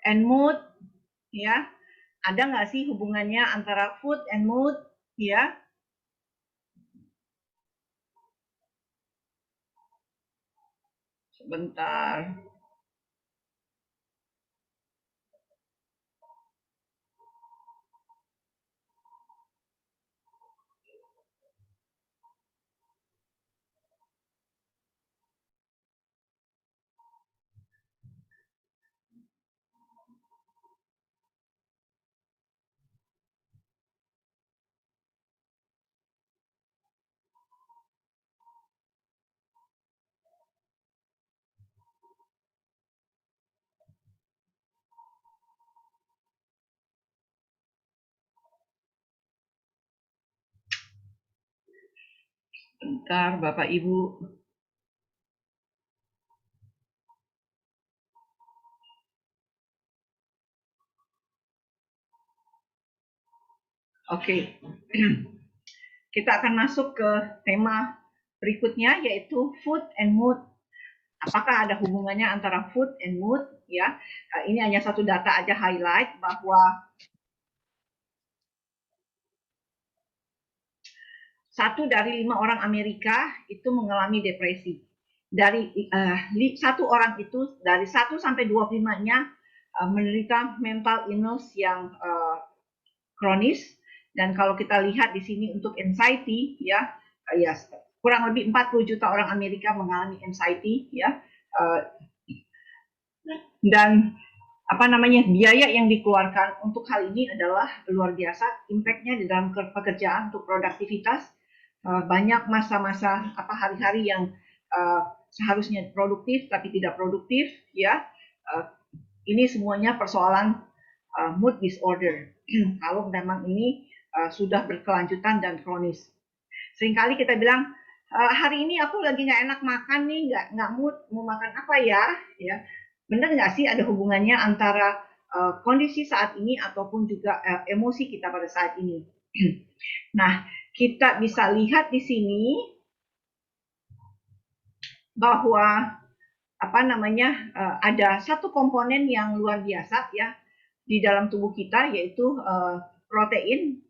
and mood, ya. Ada nggak sih hubungannya antara food and mood, ya? Sebentar. Bentar, Bapak Ibu. Oke. Kita akan masuk ke tema berikutnya, yaitu food and mood. Apakah ada hubungannya antara food and mood, ya? Ini hanya satu data aja highlight bahwa 1 dari 5 orang Amerika itu mengalami depresi. Dari 1 orang itu, dari 1 sampai 25-nya menderita mental illness yang kronis. Dan kalau kita lihat di sini untuk anxiety, ya, kurang lebih 40 juta orang Amerika mengalami anxiety, ya. Dan biaya yang dikeluarkan untuk hal ini adalah luar biasa. Impact-nya di dalam pekerjaan untuk produktivitas, banyak masa-masa hari-hari yang seharusnya produktif tapi tidak produktif, ya. Ini semuanya persoalan mood disorder. Kalau memang ini sudah berkelanjutan dan kronis. Seringkali kita bilang, hari ini aku lagi nggak enak makan nih, nggak mood, mau makan apa ya? Benar nggak sih ada hubungannya antara kondisi saat ini ataupun juga emosi kita pada saat ini? Nah, kita bisa lihat di sini bahwa ada satu komponen yang luar biasa, ya, di dalam tubuh kita, yaitu protein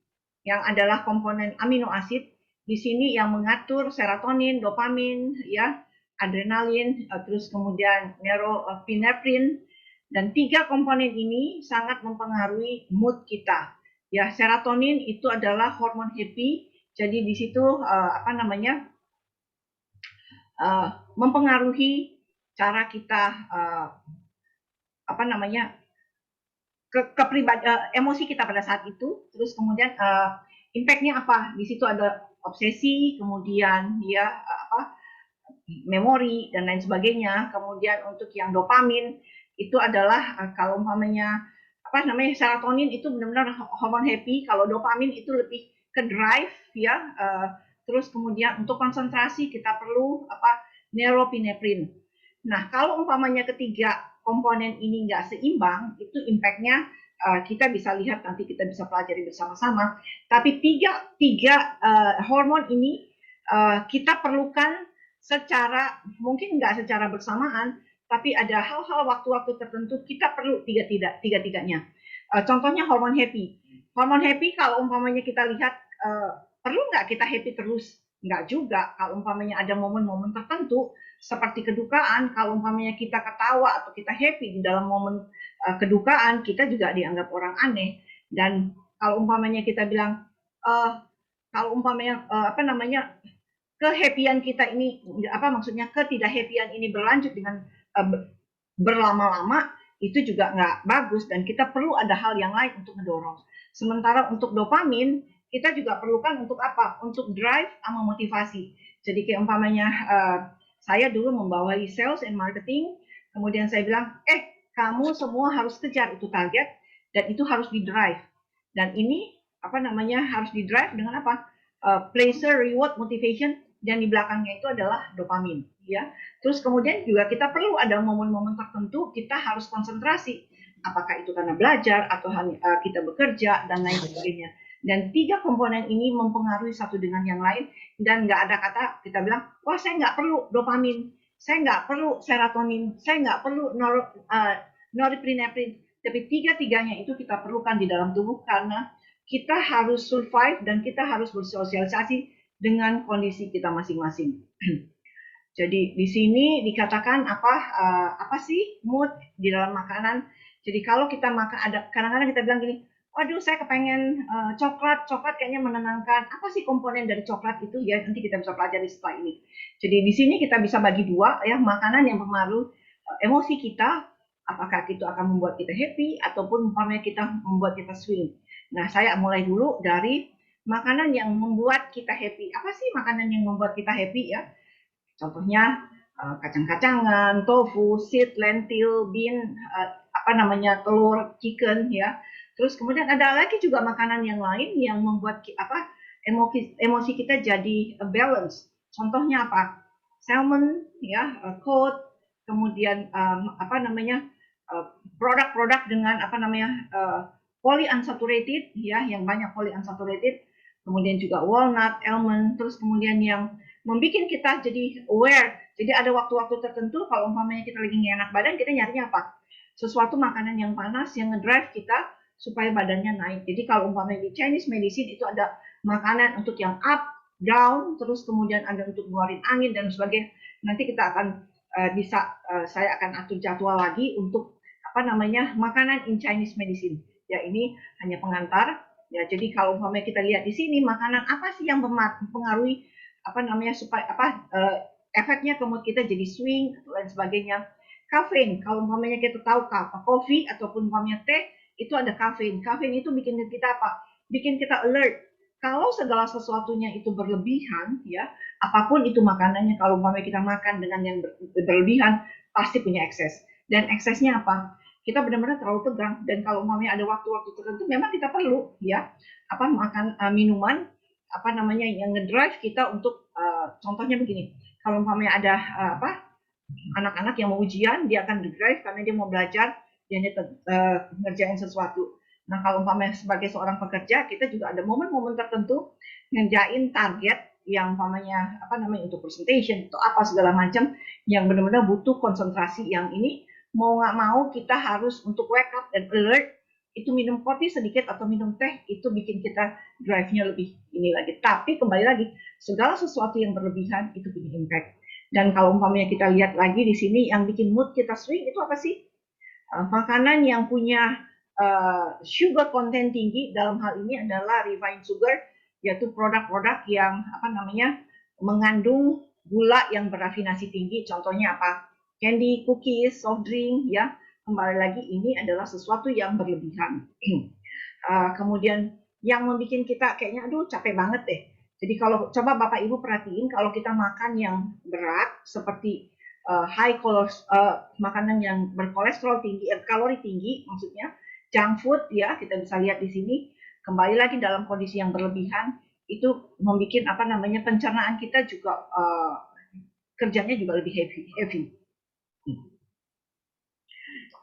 yang adalah komponen amino asid di sini yang mengatur serotonin, dopamin, ya, adrenalin, terus kemudian neuropinephrine, dan 3 komponen ini sangat mempengaruhi mood kita. Ya, serotonin itu adalah hormon happy, jadi di situ mempengaruhi cara kita emosi kita pada saat itu. Terus kemudian impact-nya apa? Di situ ada obsesi, kemudian memori dan lain sebagainya. Kemudian untuk yang dopamin itu adalah kalau umpamanya serotonin itu benar-benar hormon happy, kalau dopamin itu lebih ke drive, ya. Terus kemudian untuk konsentrasi kita perlu neuropinephrine. Nah, kalau umpamanya ketiga komponen ini nggak seimbang, itu impact-nya kita bisa lihat, nanti kita bisa pelajari bersama-sama. Tapi tiga hormon ini kita perlukan mungkin nggak secara bersamaan, tapi ada hal-hal waktu-waktu tertentu kita perlu tiga-tiganya. Contohnya hormon happy. Hormon happy kalau umpamanya kita lihat, perlu nggak kita happy terus? Nggak juga. Kalau umpamanya ada momen-momen tertentu seperti kedukaan, kalau umpamanya kita ketawa atau kita happy di dalam momen kedukaan, kita juga dianggap orang aneh. Dan kalau umpamanya kita bilang, kalau umpamanya kehappyan kita ini, ketidak-happyan ini berlanjut dengan berlama-lama, itu juga nggak bagus, dan kita perlu ada hal yang lain untuk mendorong. Sementara untuk dopamin, kita juga perlukan untuk apa? Untuk drive sama motivasi. Jadi kayak umpamanya saya dulu membawahi sales and marketing, kemudian saya bilang, kamu semua harus kejar itu target, dan itu harus di drive. Dan ini harus di drive dengan apa? Pleasure, reward, motivation, dan di belakangnya itu adalah dopamin, ya. Terus kemudian juga kita perlu ada momen-momen tertentu kita harus konsentrasi, apakah itu karena belajar atau kita bekerja dan lain sebagainya. Dan 3 komponen ini mempengaruhi satu dengan yang lain, dan nggak ada kata kita bilang, wah saya nggak perlu dopamin, saya nggak perlu serotonin, saya nggak perlu norepinephrine, tapi tiga-tiganya itu kita perlukan di dalam tubuh karena kita harus survive dan kita harus bersosialisasi dengan kondisi kita masing-masing. Jadi di sini dikatakan apa sih mood di dalam makanan. Jadi kalau kita makan ada kadang-kadang kita bilang gini, waduh saya kepengen coklat kayaknya menenangkan. Apa sih komponen dari coklat itu ya? Nanti kita bisa pelajari setelah ini. Jadi di sini kita bisa bagi dua ya, makanan yang mempengaruhi emosi kita, apakah itu akan membuat kita happy ataupun umpamanya kita membuat kita swing. Nah, saya mulai dulu dari makanan yang membuat kita happy. Apa sih makanan yang membuat kita happy ya? Contohnya kacang-kacangan, tofu, seed, lentil, bean, telur, chicken ya. Terus kemudian ada lagi juga makanan yang lain yang membuat emosi kita jadi balance. Contohnya apa? Salmon ya, cod, kemudian produk-produk dengan polyunsaturated ya, yang banyak polyunsaturated, kemudian juga walnut, almond, terus kemudian yang membuat kita jadi aware. Jadi ada waktu-waktu tertentu kalau umpamanya kita lagi nggak enak badan, kita nyarinya apa? Sesuatu makanan yang panas yang ngedrive kita supaya badannya naik. Jadi kalau umpamanya di Chinese medicine itu ada makanan untuk yang up, down, terus kemudian ada untuk ngeluarin angin dan sebagainya. Nanti kita akan saya akan atur jadwal lagi untuk makanan in Chinese medicine. Ya ini hanya pengantar. Ya jadi kalau umpamanya kita lihat di sini makanan apa sih yang mempengaruhi supaya efeknya ke mood kita jadi swing dan sebagainya. Kafein, kalau umpamanya kita tahu kopi ataupun umpamanya teh itu ada kafein. Kafein itu bikin kita apa? Bikin kita alert. Kalau segala sesuatunya itu berlebihan, ya apapun itu makanannya, kalau umpamanya kita makan dengan yang berlebihan, pasti punya ekses. Dan eksesnya apa? Kita benar-benar terlalu tegang. Dan kalau umpamanya ada waktu-waktu tertentu, memang kita perlu ya makan minuman yang ngedrive kita untuk contohnya begini, kalau umpamanya ada anak-anak yang mau ujian, dia akan drive karena dia mau belajar, dia ngerjain sesuatu. Nah kalau umpamanya sebagai seorang pekerja, kita juga ada momen-momen tertentu ngerjain target yang umpamanya untuk presentation atau apa segala macam yang benar-benar butuh konsentrasi, yang ini mau nggak mau kita harus untuk wake up dan alert. Itu minum kopi sedikit atau minum teh itu bikin kita drive-nya lebih ini lagi. Tapi kembali lagi, segala sesuatu yang berlebihan itu punya impact. Dan kalau umpamanya kita lihat lagi di sini yang bikin mood kita swing itu apa sih? Makanan yang punya sugar content tinggi, dalam hal ini adalah refined sugar, yaitu produk-produk yang mengandung gula yang berafinasi tinggi. Contohnya apa? Candy, cookies, soft drink ya. Kembali lagi ini adalah sesuatu yang berlebihan. Kemudian yang membuat kita kayaknya aduh capek banget deh. Jadi kalau coba Bapak Ibu perhatiin, kalau kita makan yang berat seperti makanan yang berkolesterol tinggi, kalori tinggi maksudnya, junk food ya, kita bisa lihat di sini, kembali lagi dalam kondisi yang berlebihan itu membuat pencernaan kita juga kerjanya juga lebih heavy.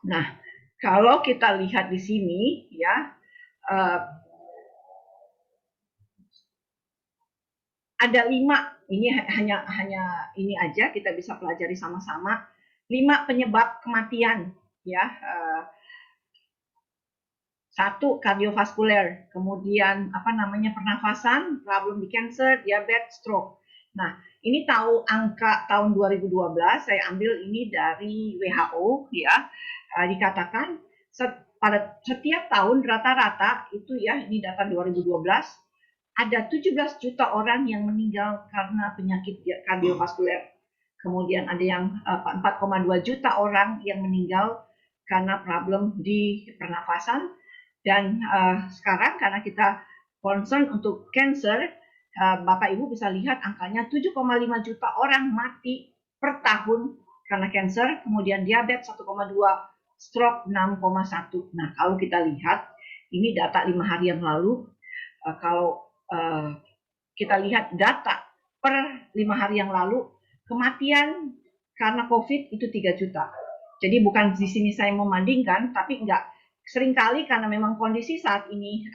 Nah, kalau kita lihat di sini ya, ada 5, ini hanya ini aja kita bisa pelajari sama-sama, 5 penyebab kematian ya. 1 kardiovaskuler, kemudian pernafasan, problem di cancer, diabetes, stroke. Nah, ini tahu angka tahun 2012, saya ambil ini dari WHO ya. Dikatakan pada setiap tahun rata-rata itu ya, ini data 2012, ada 17 juta orang yang meninggal karena penyakit kardiovaskuler. Kemudian ada yang 4,2 juta orang yang meninggal karena problem di pernafasan. Dan sekarang karena kita concern untuk cancer, Bapak Ibu bisa lihat angkanya 7,5 juta orang mati per tahun karena cancer, kemudian diabetes 1,2, stroke 6,1. Nah kalau kita lihat ini data 5 hari yang lalu, kalau kita lihat data per 5 hari yang lalu, kematian karena COVID itu 3 juta. Jadi bukan di sini saya membandingkan, tapi enggak. Seringkali karena memang kondisi saat ini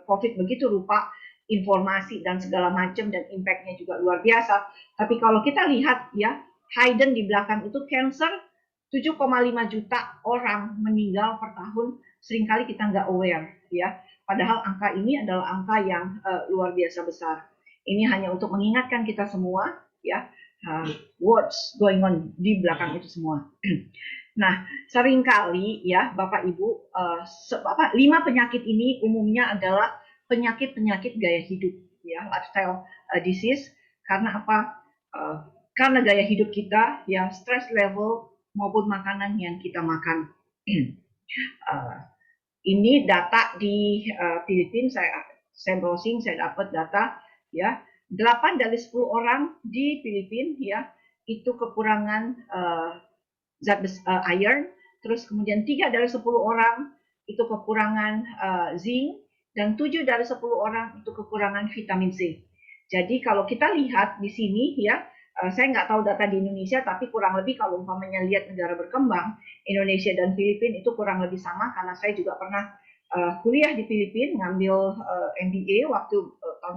COVID begitu rupa, informasi dan segala macam dan impactnya juga luar biasa. Tapi kalau kita lihat ya, hidden di belakang itu cancer 7,5 juta orang meninggal per tahun, seringkali kita nggak aware ya. Padahal angka ini adalah angka yang luar biasa besar. Ini hanya untuk mengingatkan kita semua ya, what's going on di belakang itu semua. Nah, seringkali ya Bapak Ibu, 5 penyakit ini umumnya adalah penyakit-penyakit gaya hidup ya, lifestyle disease. Karena apa? Karena gaya hidup kita, ya stress level maupun makanan yang kita makan. Ini data di Filipina, saya browsing, saya dapat data ya, 8 dari 10 orang di Filipina ya itu kekurangan zat iron, terus kemudian 3 dari 10 orang itu kekurangan zinc, dan 7 dari 10 orang itu kekurangan vitamin C. Jadi kalau kita lihat di sini ya, saya nggak tahu data di Indonesia, tapi kurang lebih kalau umpamanya lihat negara berkembang, Indonesia dan Filipina itu kurang lebih sama, karena saya juga pernah kuliah di Filipina, ngambil MBA waktu tahun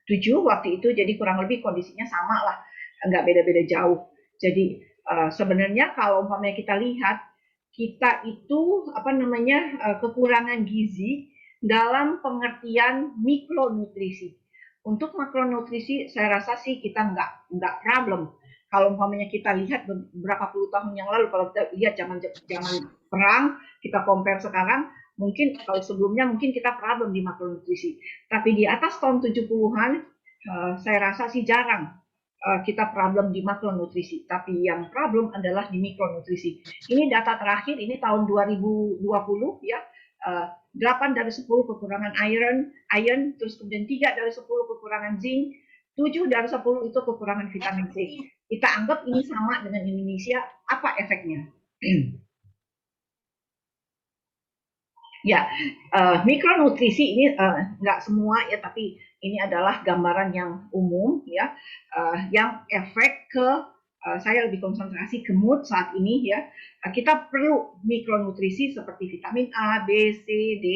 87 waktu itu, jadi kurang lebih kondisinya sama lah, nggak beda-beda jauh. Jadi sebenarnya kalau umpamanya kita lihat, kita itu kekurangan gizi dalam pengertian mikronutrisi. Untuk makronutrisi saya rasa sih kita nggak problem. Kalau umpamanya kita lihat beberapa puluh tahun yang lalu, kalau kita lihat zaman perang, kita compare sekarang, mungkin kalau sebelumnya mungkin kita problem di makronutrisi. Tapi di atas tahun 70-an, saya rasa sih jarang kita problem di makronutrisi, tapi yang problem adalah di mikronutrisi. Ini data terakhir, ini tahun 2020 ya, 8 dari 10 kekurangan iron, terus kemudian 3 dari 10 kekurangan zinc, 7 dari 10 itu kekurangan vitamin C. Kita anggap ini sama dengan Indonesia, apa efeknya? Ya, mikronutrisi ini nggak semua ya, tapi ini adalah gambaran yang umum ya, yang efek ke saya lebih konsentrasi ke mood saat ini ya. Kita perlu mikronutrisi seperti vitamin A, B, C, D,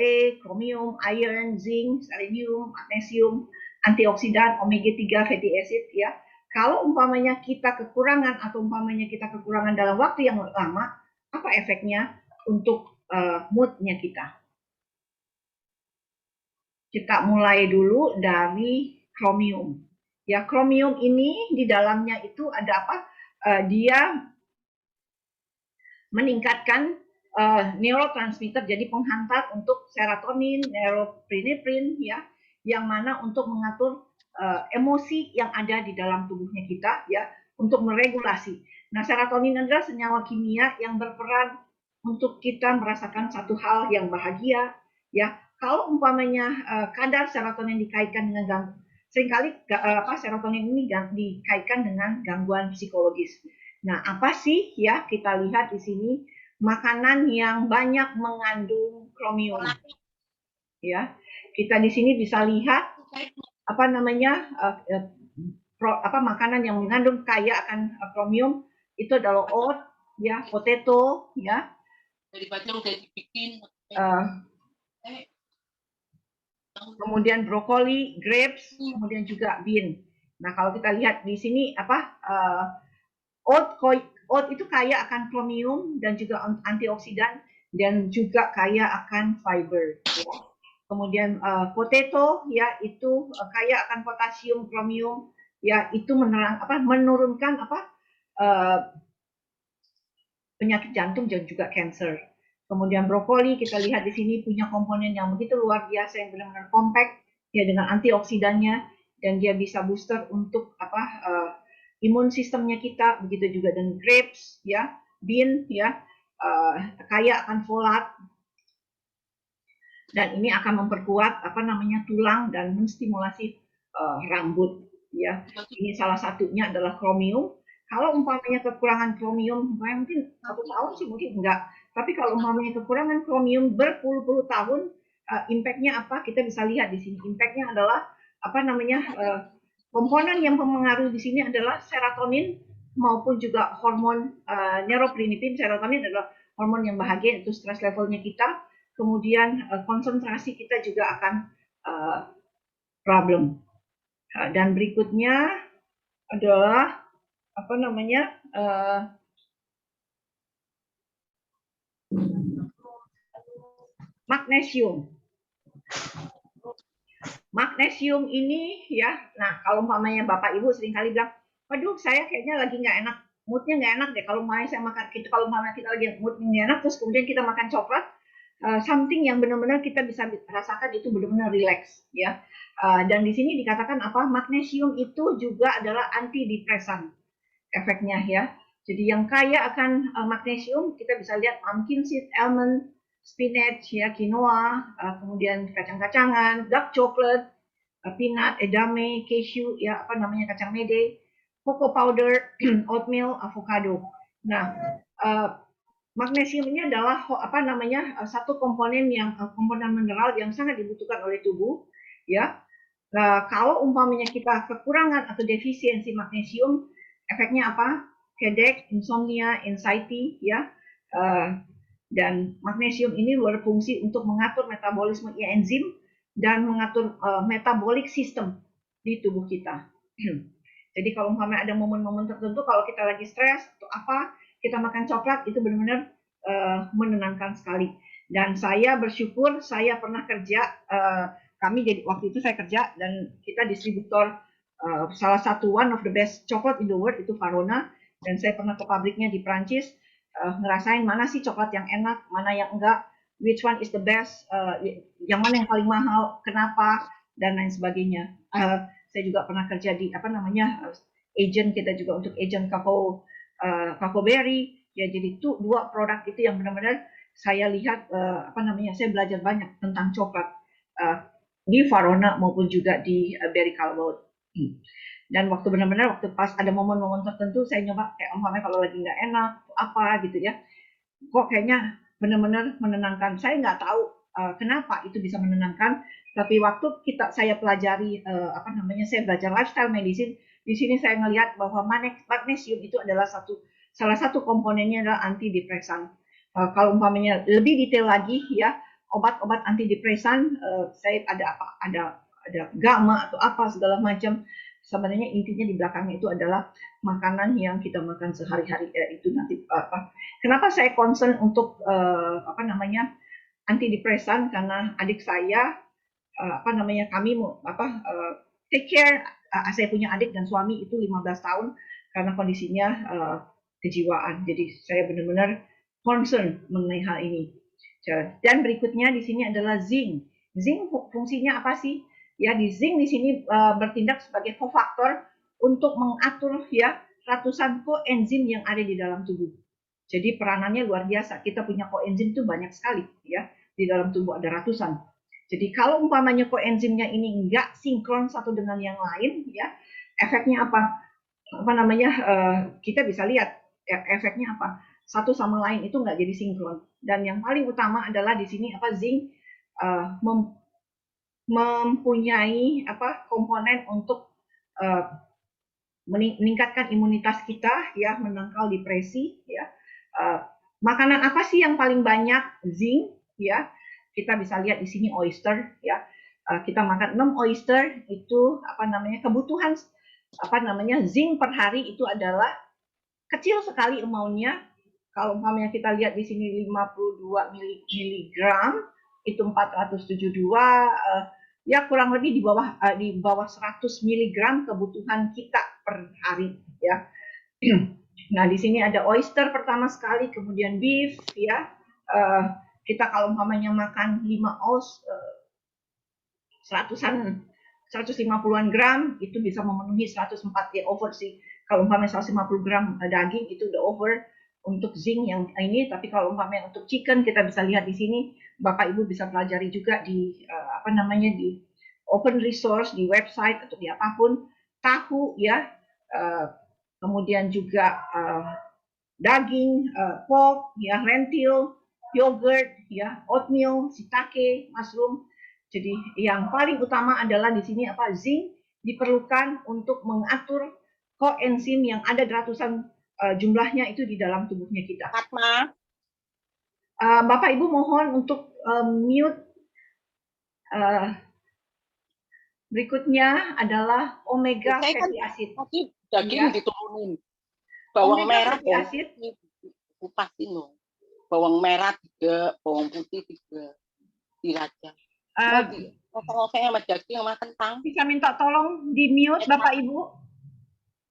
E, chromium, iron, zinc, selenium, magnesium, antioksidan, omega 3 fatty acid ya. Kalau umpamanya kita kekurangan atau umpamanya kita kekurangan dalam waktu yang lama, apa efeknya untuk moodnya kita? Kita mulai dulu dari chromium. Ya, chromium ini di dalamnya itu ada apa? Dia meningkatkan neurotransmitter, jadi penghantar untuk serotonin, norepinephrine ya, yang mana untuk mengatur emosi yang ada di dalam tubuhnya kita ya, untuk meregulasi. Nah, serotonin adalah senyawa kimia yang berperan untuk kita merasakan satu hal yang bahagia ya. Kalau umpamanya kadar serotonin dikaitkan dengan seringkali serotonin ini dikaitkan dengan gangguan psikologis. Nah, apa sih ya, kita lihat di sini makanan yang banyak mengandung kromium. Ya, kita di sini bisa lihat makanan yang mengandung kaya akan kromium itu adalah oat, ya, potato, ya. Kemudian brokoli, grapes, kemudian juga bean. Nah, kalau kita lihat di sini oat itu kaya akan kromium dan juga antioksidan dan juga kaya akan fiber. Ya. Kemudian potato ya itu kaya akan potasium, kromium, ya itu menurunkan penyakit jantung dan juga cancer. Kemudian brokoli kita lihat di sini punya komponen yang begitu luar biasa yang benar-benar compact ya dengan antioksidannya, dan dia bisa booster untuk imun sistemnya kita. Begitu juga dengan grapes ya, bean ya, kaya akan folat, dan ini akan memperkuat tulang dan menstimulasi rambut ya. Ini salah satunya adalah kromium. Kalau umpamanya kekurangan kromium, mungkin 1 tahun sih mungkin enggak. Tapi kalau umpamanya kekurangan kromium berpuluh-puluh tahun, impact-nya apa? Kita bisa lihat di sini. Impact-nya adalah komponen yang mempengaruhi di sini adalah serotonin maupun juga hormon norepinephrine. Serotonin adalah hormon yang bahagia, itu stress levelnya kita. Kemudian konsentrasi kita juga akan problem. Dan berikutnya adalah apa namanya, magnesium. Magnesium ini ya, nah kalau umpamanya Bapak Ibu seringkali bilang, waduh saya kayaknya lagi nggak enak, moodnya nggak enak deh kalau umpamanya saya makan, kita kalau umpamanya kita lagi moodnya nggak enak, terus kemudian kita makan coklat, something yang benar-benar kita bisa rasakan itu benar-benar relax ya. Dan di sini dikatakan apa, magnesium itu juga adalah antidepresan efeknya ya. Jadi yang kaya akan magnesium kita bisa lihat pumpkin seed, almond, spinach ya, quinoa, kemudian kacang-kacangan, dark chocolate, peanut, edamame, cashew ya, apa namanya, kacang mede, cocoa powder, oatmeal, avocado. Nah, magnesium ini adalah apa namanya, satu komponen yang komponen mineral yang sangat dibutuhkan oleh tubuh ya. Kalau umpamanya kita kekurangan atau defisiensi magnesium, efeknya apa? Headache, insomnia, anxiety, ya. Dan magnesium ini berfungsi untuk mengatur metabolisme enzim dan mengatur metabolic system di tubuh kita. Jadi kalau umpamanya ada momen-momen tertentu, kalau kita lagi stres atau apa, kita makan coklat itu benar-benar menenangkan sekali. Dan saya bersyukur saya pernah kerja, kami jadi waktu itu saya kerja dan kita distributor salah satu one of the best chocolate in the world itu Farona, dan saya pernah ke pabriknya di Prancis, ngerasain mana sih coklat yang enak, mana yang enggak, which one is the best, yang mana yang paling mahal, kenapa, dan lain sebagainya. Saya juga pernah kerja di apa namanya, agent kita juga untuk agent kakao berry ya, jadi itu dua produk itu yang benar-benar saya lihat apa namanya, saya belajar banyak tentang coklat di Farona maupun juga di Berry Callebaut. Dan waktu benar-benar waktu pas ada momen-momen tertentu saya nyoba kayak umpamanya kalau lagi nggak enak apa gitu ya, kok kayaknya benar-benar menenangkan. Saya nggak tahu kenapa itu bisa menenangkan, tapi waktu saya pelajari apa namanya, saya belajar lifestyle medicine, di sini saya melihat bahwa magnesium itu adalah salah satu komponennya adalah antidepresan. Kalau umpamanya lebih detail lagi ya, obat-obat antidepresan, saya ada gamma atau apa segala macam. Sebenarnya intinya di belakangnya itu adalah makanan yang kita makan sehari-hari, itu nanti apa. Kenapa saya concern untuk apa namanya, antidepresan, karena adik saya apa namanya, kami mau apa take care, saya punya adik dan suami itu 15 tahun karena kondisinya kejiwaan. Jadi saya benar-benar concern mengenai hal ini. Dan berikutnya di sini adalah zinc. Zinc fungsinya apa sih? Ya, di zinc di sini bertindak sebagai kofaktor untuk mengatur ya ratusan koenzim yang ada di dalam tubuh. Jadi peranannya luar biasa. Kita punya koenzim itu banyak sekali ya, di dalam tubuh ada ratusan. Jadi kalau umpamanya koenzimnya ini enggak sinkron satu dengan yang lain ya, efeknya apa? Apa namanya? Kita bisa lihat efeknya apa? Satu sama lain itu enggak jadi sinkron. Dan yang paling utama adalah di sini apa, zinc mempunyai apa, komponen untuk meningkatkan imunitas kita ya, menangkal depresi ya. Makanan apa sih yang paling banyak zinc ya? Kita bisa lihat di sini oyster ya. Kita makan 6 oyster itu apa namanya, kebutuhan apa namanya zinc per hari itu adalah kecil sekali amountnya. Kalau umpamanya kita lihat di sini 52 miligram itu 472, ya kurang lebih di bawah 100 miligram kebutuhan kita per hari ya. Nah di sini ada oyster pertama sekali, kemudian beef ya. Kita kalau umpamanya makan 5 oz, 150-an gram itu bisa memenuhi 104 ya, over sih. Kalau umpamanya 150 gram daging itu udah over untuk zinc yang ini. Tapi kalau umpamanya untuk chicken, kita bisa lihat di sini, Bapak Ibu bisa pelajari juga di apa namanya, di open resource, di website atau di apapun, tahu ya, kemudian juga daging, pork ya, lentil, yogurt ya, oatmeal, shiitake, mushroom. Jadi yang paling utama adalah di sini apa, zinc diperlukan untuk mengatur koenzim yang ada ratusan jumlahnya itu di dalam tubuhnya kita. Bapak Ibu mohon untuk mute. Berikutnya adalah omega fatty acid. Daging diturunin. Bawang Omega merah, fatty bawang acid. putih, kupasin loh. Bawang merah 3, bawang putih 3, dirajang. Mau di oseng-oseng sama daging sama kentang. Bisa minta tolong di mute Bapak Ibu?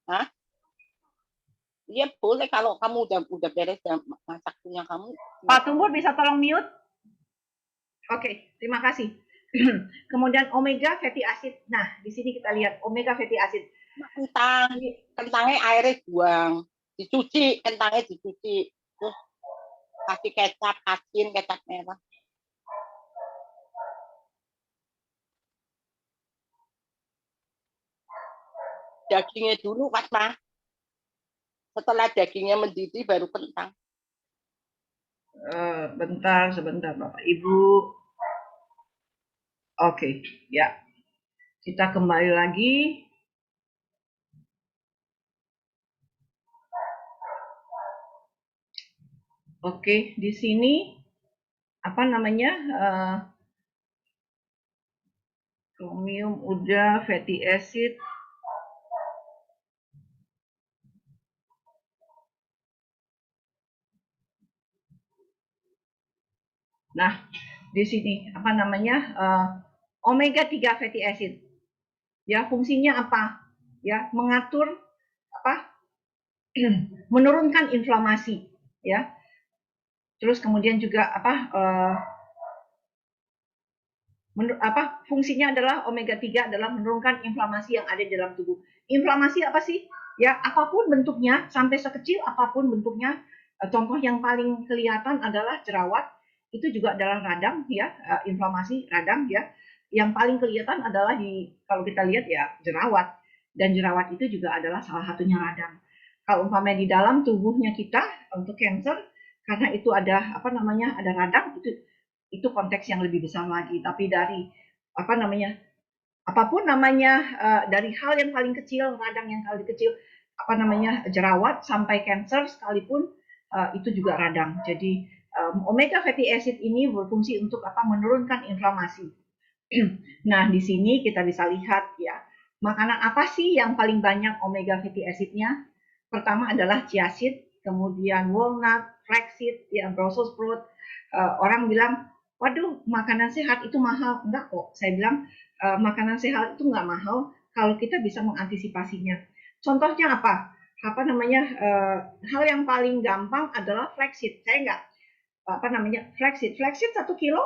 Hah? Iya boleh kalau kamu udah beres ya masak punya kamu. Pak Tumbur bisa tolong mute? Oke, terima kasih. Kemudian omega fatty acid. Nah, di sini kita lihat omega fatty acid. Kentangnya airnya buang, dicuci, kentangnya dicuci, terus kasih kecap, asin, kecap merah. Dagingnya dulu, Fatma. Setelah dagingnya mendidih baru kentang. Bentar, sebentar Bapak Ibu. Oke, ya. Kita kembali lagi. Oke, di sini apa namanya? Chromium udah, fatty acid. Nah, di sini apa namanya? Omega 3 fatty acid. Ya, fungsinya apa? Ya, mengatur apa? Menurunkan inflamasi, ya. Terus kemudian juga fungsinya adalah omega 3 adalah menurunkan inflamasi yang ada di dalam tubuh. Inflamasi apa sih? Ya, apapun bentuknya, sampai sekecil apapun bentuknya. Contoh yang paling kelihatan adalah jerawat, itu juga adalah radang ya, inflamasi radang ya. Yang paling kelihatan adalah kalau kita lihat ya jerawat, dan jerawat itu juga adalah salah satunya radang. Kalau umpamanya di dalam tubuhnya kita untuk cancer, karena itu ada ada radang, itu konteks yang lebih besar lagi. Tapi dari apapun namanya, dari hal yang paling kecil, radang yang paling kecil, jerawat sampai cancer sekalipun, itu juga radang. Jadi omega fatty acid ini berfungsi untuk menurunkan inflamasi. Nah, di sini kita bisa lihat ya, makanan apa sih yang paling banyak omega fatty acidnya? Pertama adalah chia seed, kemudian walnut, flaxseed, ya Brussels sprout. Orang bilang, waduh, makanan sehat itu mahal. Enggak kok, saya bilang makanan sehat itu enggak mahal kalau kita bisa mengantisipasinya. Contohnya apa? Hal yang paling gampang adalah flaxseed. Saya enggak flaxseed 1 kilo.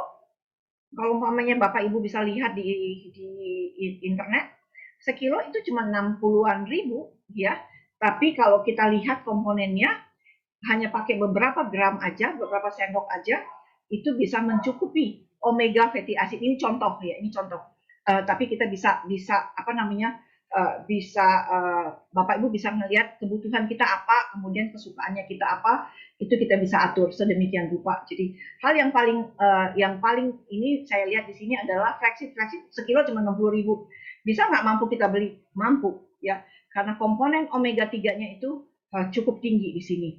Kalau umpamanya Bapak Ibu bisa lihat di internet, sekilo itu cuma 60-an ribu ya. Tapi kalau kita lihat komponennya, hanya pakai beberapa gram aja, beberapa sendok aja, itu bisa mencukupi omega fatty acid. Ini contoh ya, ini contoh. Tapi kita bisa Bapak Ibu bisa melihat kebutuhan kita apa, kemudian kesukaannya kita apa, itu kita bisa atur sedemikian rupa. Jadi hal yang paling ini saya lihat di sini adalah flaxseed sekilo cuma 60.000. Bisa nggak mampu kita beli? Mampu ya, karena komponen omega 3-nya itu cukup tinggi di sini.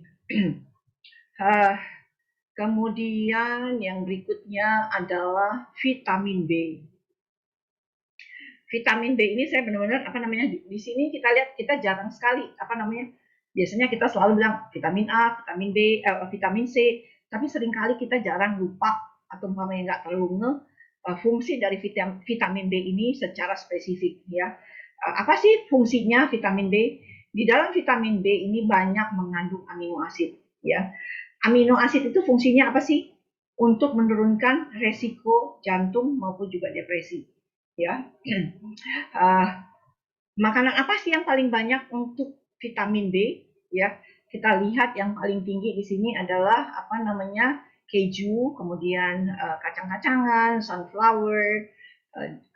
Kemudian yang berikutnya adalah vitamin B. Vitamin B ini saya benar-benar di sini kita lihat kita jarang sekali biasanya kita selalu bilang vitamin A, vitamin B, vitamin C, tapi seringkali kita jarang lupa atau umpamanya nggak terlalu fungsi dari vitamin B ini secara spesifik ya. Apa sih fungsinya vitamin B? Di dalam vitamin B ini banyak mengandung amino asid ya. Amino asid itu fungsinya apa sih? Untuk menurunkan resiko jantung maupun juga depresi ya. Makanan apa sih yang paling banyak untuk vitamin B ya? Kita lihat yang paling tinggi di sini adalah keju, kemudian kacang-kacangan, sunflower,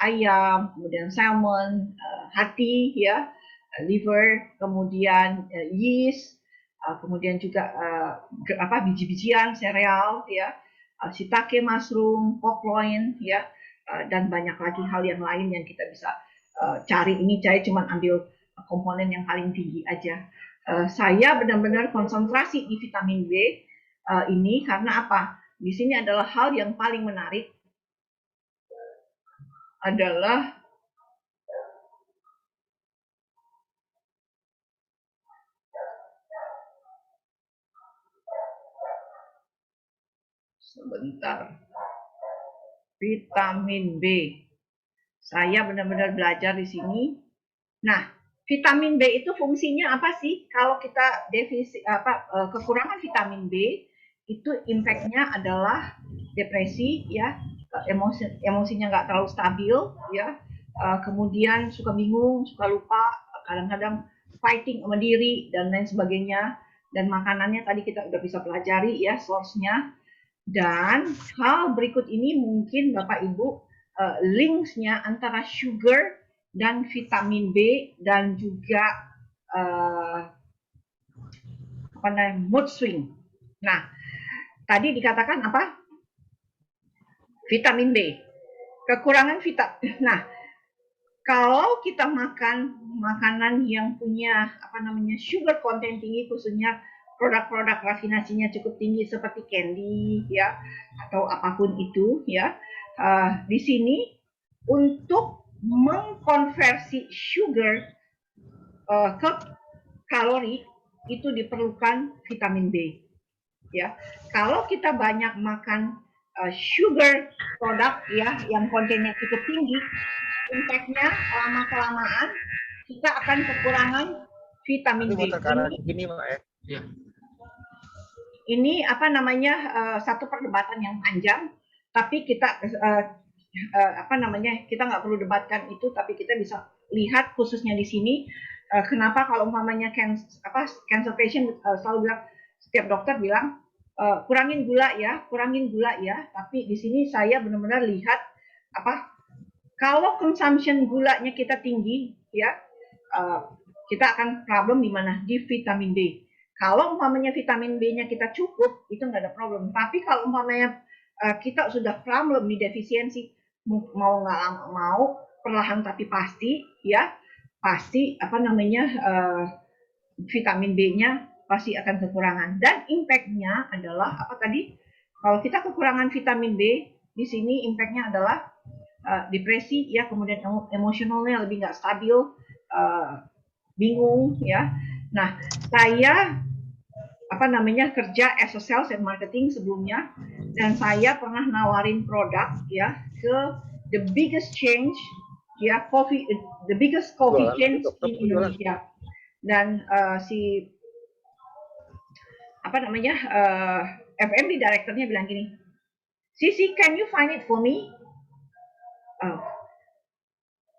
ayam, kemudian salmon, hati ya, liver, kemudian yeast, kemudian juga biji-bijian, sereal ya, shiitake mushroom, pork loin ya, dan banyak lagi hal yang lain yang kita bisa cari. Ini saya cuma ambil komponen yang paling tinggi aja. Saya benar-benar konsentrasi di vitamin B ini karena apa? Di sini adalah hal yang paling menarik adalah Sebentar. Vitamin B. Saya benar-benar belajar di sini. Nah, vitamin B itu fungsinya apa sih? Kalau kita kekurangan vitamin B, itu impact-nya adalah depresi, ya, emosinya nggak terlalu stabil, ya, kemudian suka bingung, suka lupa, kadang-kadang fighting sama diri dan lain sebagainya. Dan makanannya tadi kita udah bisa pelajari, ya, source-nya. Dan hal berikut ini mungkin Bapak Ibu linksnya antara sugar dan vitamin B dan juga mood swing. Nah, tadi dikatakan apa? Vitamin B. Kekurangan vitamin. Nah, kalau kita makan makanan yang punya sugar content tinggi, khususnya produk-produk rafinasinya cukup tinggi seperti candy, ya, atau apapun itu, ya, di sini untuk mengkonversi sugar ke kalori itu diperlukan vitamin B, ya. Kalau kita banyak makan sugar produk, ya, yang kontennya cukup tinggi, impact-nya lama kelamaan kita akan kekurangan vitamin B. Ini satu perdebatan yang panjang, tapi kita kita nggak perlu debatkan itu, tapi kita bisa lihat khususnya di sini kenapa kalau umpamanya cancer patient selalu bilang, setiap dokter bilang kurangin gula ya, tapi di sini saya benar-benar lihat kalau consumption gulanya kita tinggi, ya, kita akan problem di mana? Di vitamin D. Kalau umpamanya vitamin B-nya kita cukup, itu nggak ada problem. Tapi kalau umpamanya kita sudah problem di defisiensi, mau nggak mau, perlahan tapi pasti, ya, pasti vitamin B-nya pasti akan kekurangan. Dan impact-nya adalah apa tadi? Kalau kita kekurangan vitamin B, di sini impact-nya adalah depresi, ya, kemudian emosionalnya lebih nggak stabil, bingung, ya. Nah, saya kerja as a sales and marketing sebelumnya, dan saya pernah nawarin produk, ya, ke the biggest change, ya, the biggest coffee change in Indonesia. Dan FMD directornya bilang gini, Sisi, can you find it for me?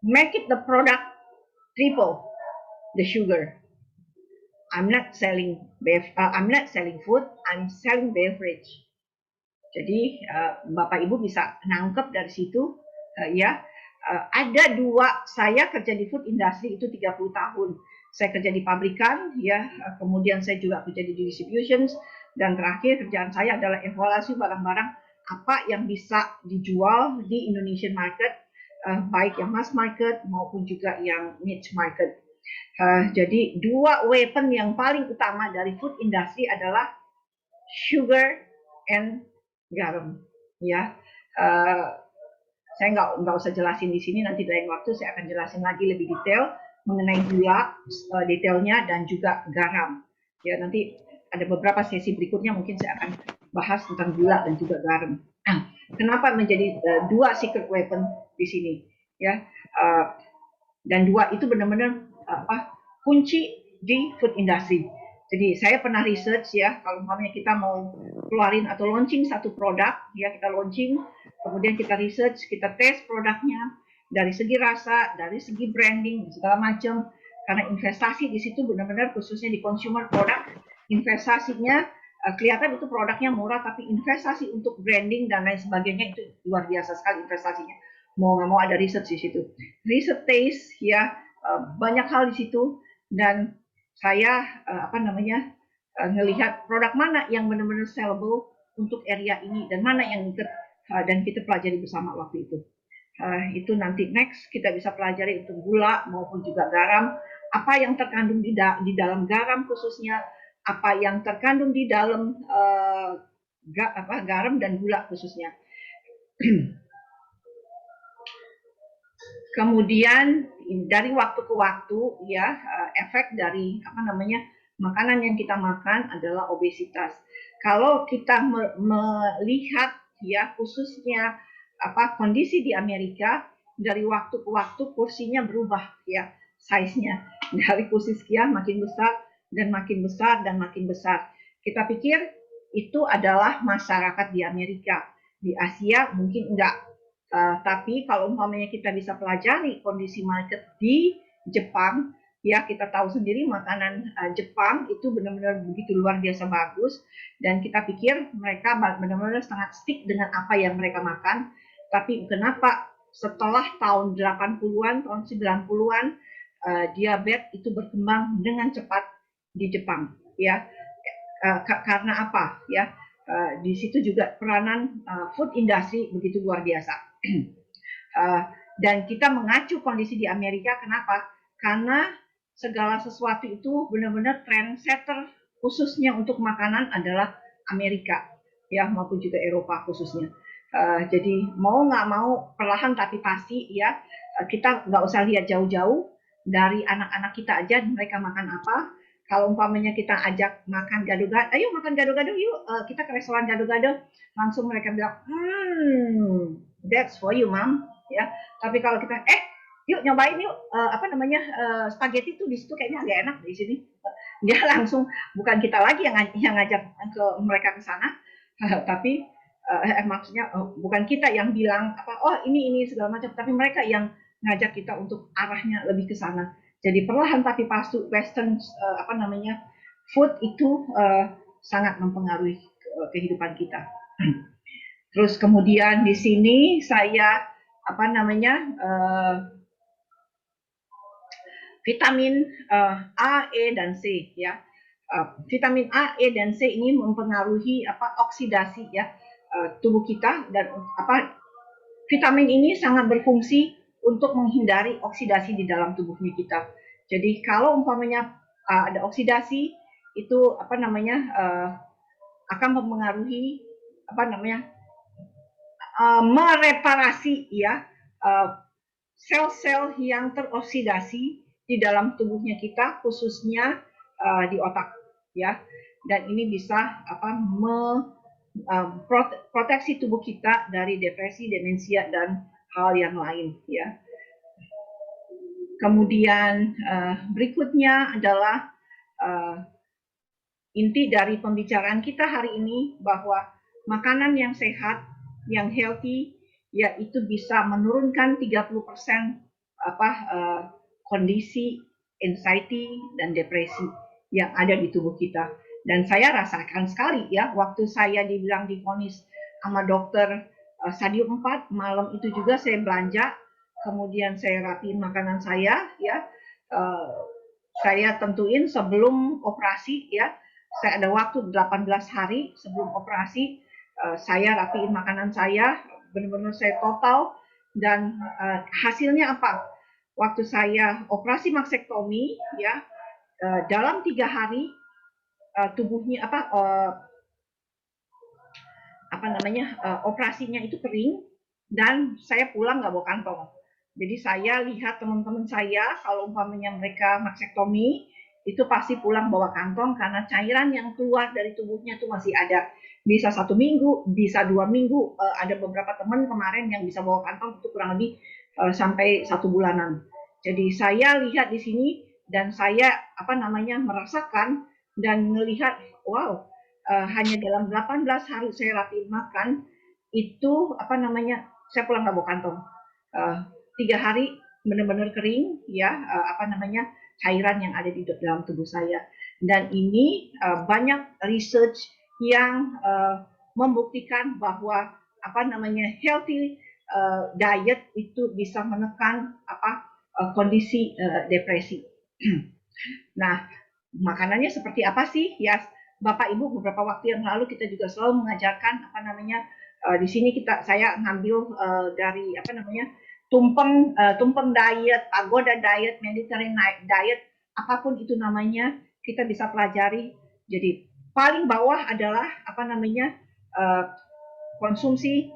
Make it the product triple the sugar. I'm not selling food, I'm selling beverage. Jadi Bapak Ibu bisa nangkep dari situ, ya. Ada dua, saya kerja di food industry itu 30 tahun. Saya kerja di pabrikan, ya, kemudian saya juga kerja di distributions, dan terakhir kerjaan saya adalah evaluasi barang-barang apa yang bisa dijual di Indonesian market, baik yang mass market maupun juga yang niche market. Jadi dua weapon yang paling utama dari food industry adalah sugar and garam, ya. Saya nggak usah jelasin di sini, nanti lain waktu saya akan jelasin lagi lebih detail mengenai gula, detailnya, dan juga garam. Ya, nanti ada beberapa sesi berikutnya mungkin saya akan bahas tentang gula dan juga garam. Kenapa menjadi dua secret weapon di sini, ya? Dan dua itu benar-benar kunci di food industry. Jadi saya pernah research, ya, kalau umpamanya kita mau keluarin atau launching satu produk, ya, kita launching, kemudian kita research, kita tes produknya dari segi rasa, dari segi branding, segala macam. Karena investasi di situ benar-benar khususnya di consumer product, investasinya kelihatan itu produknya murah, tapi investasi untuk branding dan lain sebagainya itu luar biasa sekali investasinya. Mau nggak mau ada research di situ. Research taste, ya, banyak hal di situ, dan saya melihat produk mana yang benar-benar sellable untuk area ini dan mana yang dan kita pelajari bersama waktu itu. Itu nanti next kita bisa pelajari untuk gula maupun juga garam, apa yang terkandung di dalam garam khususnya, apa yang terkandung di dalam garam dan gula khususnya. Kemudian dari waktu ke waktu, ya, efek dari makanan yang kita makan adalah obesitas. kalau kita melihat ya khususnya kondisi di Amerika, dari waktu ke waktu kursinya berubah ya size-nya, dari kursi sekian makin besar dan makin besar dan makin besar. Kita pikir itu adalah masyarakat di Amerika. Di Asia mungkin enggak. Tapi kalau umpamanya kita bisa pelajari kondisi market di Jepang, ya kita tahu sendiri makanan Jepang itu benar-benar begitu luar biasa bagus, dan kita pikir mereka benar-benar sangat stick dengan apa yang mereka makan. Tapi kenapa setelah tahun 80-an, tahun 90-an, diabetes itu berkembang dengan cepat di Jepang, ya. Karena apa, ya? Di situ juga peranan food industry begitu luar biasa. Dan kita mengacu kondisi di Amerika, kenapa? Karena segala sesuatu itu benar-benar trendsetter khususnya untuk makanan adalah Amerika, ya, maupun juga Eropa khususnya. Jadi mau nggak mau perlahan tapi pasti ya, kita nggak usah lihat jauh-jauh, dari anak-anak kita aja mereka makan apa. Kalau umpamanya kita ajak makan gado-gado, ayo makan gado-gado yuk, kita ke restoran gado-gado, langsung mereka bilang, that's for you mom, ya. Tapi kalau kita yuk nyobain yuk spaghetti tuh di situ kayaknya agak enak di sini, dia langsung, bukan kita lagi yang ngajak ke mereka ke sana, tapi maksudnya bukan kita yang bilang ini segala macam, tapi mereka yang ngajak kita untuk arahnya lebih ke sana. Jadi perlahan tapi pasti Western food itu sangat mempengaruhi kehidupan kita. Terus kemudian di sini saya vitamin A, E, dan C ya. Vitamin A, E, dan C ini mempengaruhi oksidasi ya tubuh kita, dan vitamin ini sangat berfungsi untuk menghindari oksidasi di dalam tubuhnya kita. Jadi kalau umpamanya ada oksidasi itu akan mempengaruhi mereparasi ya sel-sel yang teroksidasi di dalam tubuhnya kita, khususnya di otak ya. Dan ini bisa proteksi tubuh kita dari depresi, demensia, dan hal yang lain ya. Kemudian berikutnya adalah inti dari pembicaraan kita hari ini, bahwa makanan yang sehat, yang healthy, yaitu bisa menurunkan 30% kondisi anxiety dan depresi yang ada di tubuh kita. Dan saya rasakan sekali ya, waktu saya dibilang divonis sama dokter stadium 4, malam itu juga saya belanja, kemudian saya rapiin makanan saya ya, saya tentuin sebelum operasi ya, saya ada waktu 18 hari sebelum operasi, saya rapiin makanan saya, benar-benar saya total, dan hasilnya apa? Waktu saya operasi maksektomi ya, dalam 3 hari tubuhnya operasinya itu kering, dan saya pulang nggak bawa kantong. Jadi saya lihat teman-teman saya kalau umpamanya mereka maksektomi itu pasti pulang bawa kantong, karena cairan yang keluar dari tubuhnya itu masih ada, bisa 1 minggu, bisa 2 minggu. Ada beberapa teman kemarin yang bisa bawa kantong itu kurang lebih sampai 1 bulanan. Jadi saya lihat di sini, dan saya merasakan dan melihat, wow, hanya dalam 18 hari saya rapiin makan itu saya pulang nggak bawa kantong. 3 hari benar-benar kering ya, cairan yang ada di dalam tubuh saya. Dan ini banyak research yang membuktikan bahwa healthy diet itu bisa menekan kondisi depresi. Nah, makanannya seperti apa sih? Ya, Bapak Ibu, beberapa waktu yang lalu kita juga selalu mengajarkan di sini saya ngambil dari tumpeng diet, pagoda diet, Mediterranean diet, apapun itu namanya, kita bisa pelajari. Jadi paling bawah adalah konsumsi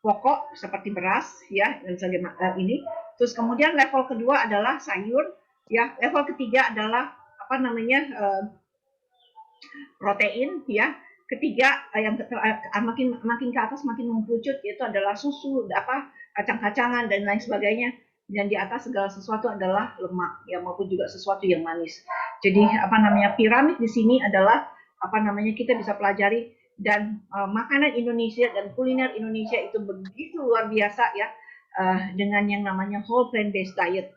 pokok seperti beras ya, dan sebagainya ini. Terus kemudian level kedua adalah sayur ya, level ketiga adalah protein ya. Ketiga yang makin ke atas makin mengkerucut yaitu adalah susu, kacang-kacangan dan lain sebagainya. Dan di atas segala sesuatu adalah lemak ya, maupun juga sesuatu yang manis. Jadi piramid di sini adalah kita bisa pelajari. Dan makanan Indonesia dan kuliner Indonesia itu begitu luar biasa ya, dengan yang namanya whole plant based diet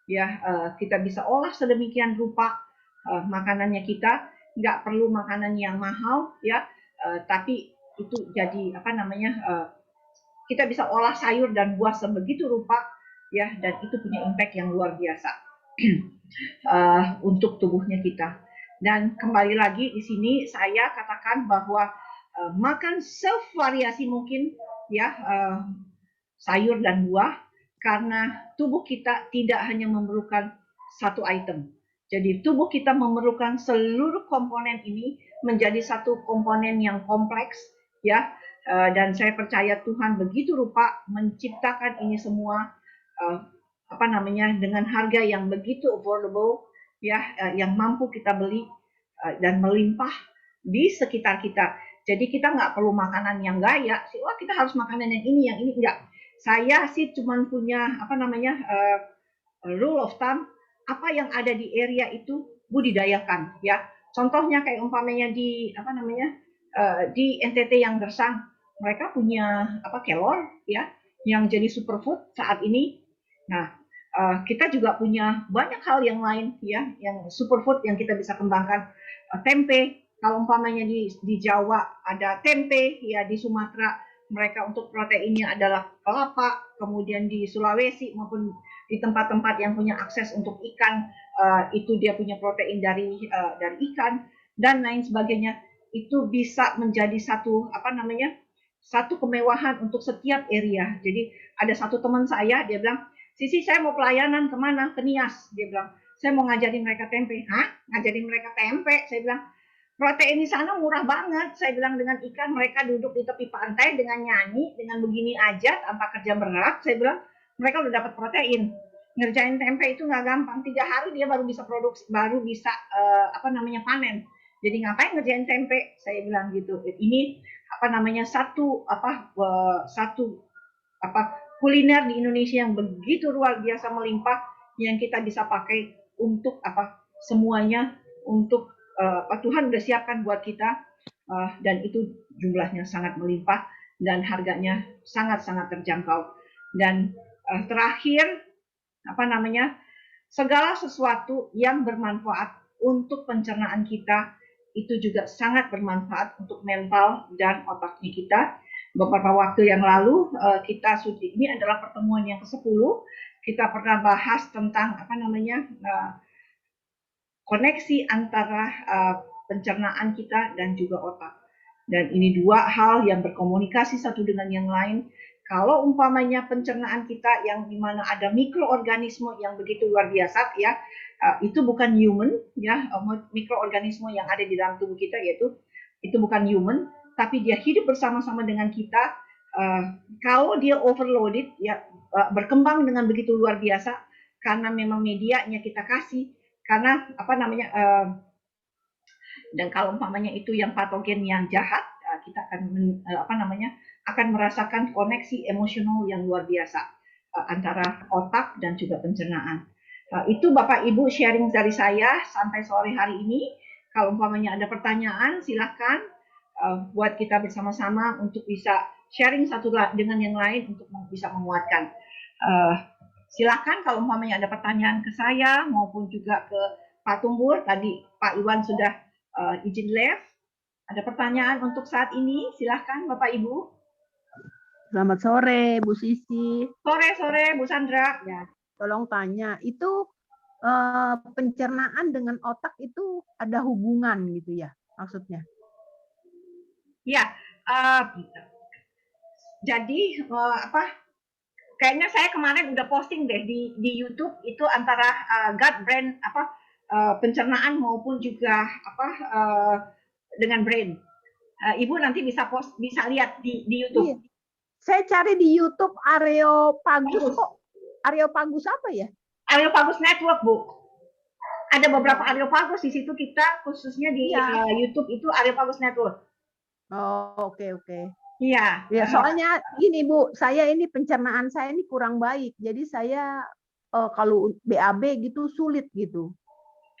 ya. Kita bisa olah sedemikian rupa makanannya kita, nggak perlu makanan yang mahal ya, tapi itu jadi kita bisa olah sayur dan buah sebegitu rupa ya, dan itu punya impact yang luar biasa untuk tubuhnya kita. Dan kembali lagi di sini saya katakan bahwa makan sevariasi mungkin ya, sayur dan buah, karena tubuh kita tidak hanya memerlukan satu item. Jadi tubuh kita memerlukan seluruh komponen ini menjadi satu komponen yang kompleks ya. Dan saya percaya Tuhan begitu rupa menciptakan ini semua dengan harga yang begitu affordable ya, yang mampu kita beli dan melimpah di sekitar kita. Jadi kita nggak perlu makanan yang gaya sih, wah kita harus makanan yang ini enggak. Saya sih cuman punya rule of thumb, apa yang ada di area itu budidayakan ya. Contohnya kayak umpamanya di di NTT yang gersang, mereka punya kelor ya yang jadi superfood saat ini. Nah, kita juga punya banyak hal yang lain ya, yang superfood yang kita bisa kembangkan. Tempe, kalau umpamanya di Jawa ada tempe ya, di Sumatera mereka untuk proteinnya adalah kelapa, kemudian di Sulawesi maupun di tempat-tempat yang punya akses untuk ikan, itu dia punya protein dari ikan dan lain sebagainya. Itu bisa menjadi satu satu kemewahan untuk setiap area. Jadi ada satu teman saya, dia bilang, Sisi, saya mau pelayanan kemana? Ke Nias. Dia bilang, saya mau ngajarin mereka tempe. Hah? Ngajarin mereka tempe? Saya bilang, protein di sana murah banget. Saya bilang, dengan ikan mereka duduk di tepi pantai dengan nyanyi, dengan begini aja tanpa kerja berat. Saya bilang, mereka udah dapat protein. Ngerjain tempe itu nggak gampang. 3 hari dia baru bisa produksi, baru bisa panen. Jadi ngapain ngerjain tempe? Saya bilang gitu. Ini satu kuliner di Indonesia yang begitu luar biasa melimpah, yang kita bisa pakai untuk semuanya, untuk Tuhan udah siapkan buat kita, dan itu jumlahnya sangat melimpah dan harganya sangat-sangat terjangkau. Dan terakhir segala sesuatu yang bermanfaat untuk pencernaan kita itu juga sangat bermanfaat untuk mental dan otaknya kita. Beberapa waktu yang lalu ini adalah pertemuan yang ke-10, kita pernah bahas tentang koneksi antara pencernaan kita dan juga otak. Dan ini dua hal yang berkomunikasi satu dengan yang lain. Kalau umpamanya pencernaan kita yang dimana ada mikroorganisme yang begitu luar biasa ya, itu bukan human ya, mikroorganisme yang ada di dalam tubuh kita itu bukan human, tapi dia hidup bersama-sama dengan kita. Kalau dia overloaded ya, berkembang dengan begitu luar biasa karena memang medianya kita kasih, karena dan kalau umpamanya itu yang patogen yang jahat, kita akan merasakan koneksi emosional yang luar biasa antara otak dan juga pencernaan. Itu Bapak Ibu sharing dari saya sampai sore hari ini. Kalau umpamanya ada pertanyaan, silakan buat kita bersama-sama untuk bisa sharing satu dengan yang lain untuk bisa menguatkan. Silakan kalau umpamanya ada pertanyaan ke saya maupun juga ke Pak Tumbur. Tadi Pak Iwan sudah izin live. Ada pertanyaan untuk saat ini? Silakan Bapak Ibu. Selamat sore Bu Sisi. Sore Bu Sandra. Ya, tolong tanya, itu pencernaan dengan otak itu ada hubungan gitu ya maksudnya? Ya, jadi kayaknya saya kemarin udah posting deh di YouTube itu antara gut brain pencernaan maupun juga dengan brain. Ibu nanti bisa lihat di YouTube. Iya. Saya cari di YouTube Areopagus kok. Areopagus apa ya? Areopagus Network, Bu. ada beberapa Areopagus di situ kita khususnya di YouTube itu Areopagus Network. Oh, oke. Iya. Ya, soalnya ini Bu, saya ini pencernaan saya ini kurang baik. Jadi saya kalau BAB gitu sulit gitu.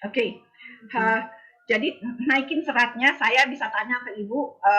Oke. Jadi naikin seratnya, saya bisa tanya ke Ibu